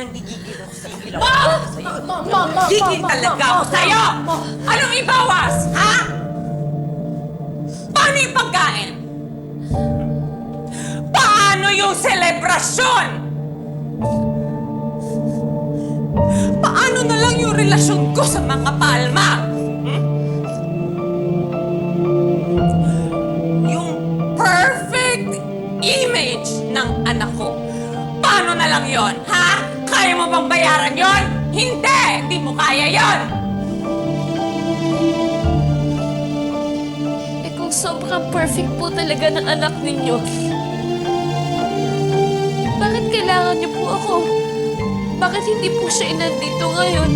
Nanggigigil ako sa iyo. Mom! Gigil talaga ako sa'yo! Anong ibawas, ha? Paano yung pagkain? Paano yung selebrasyon? Paano na lang yung relasyon ko sa mga palma? Yung perfect image ng anak ko. Paano na lang yon, ha? Kaya mo bang bayaran yon? Hindi! Hindi mo kaya yon! Eh kung sobrang perfect po talaga ng anak ninyo, bakit kailangan niyo po ako? Bakit hindi po siya nandito ngayon?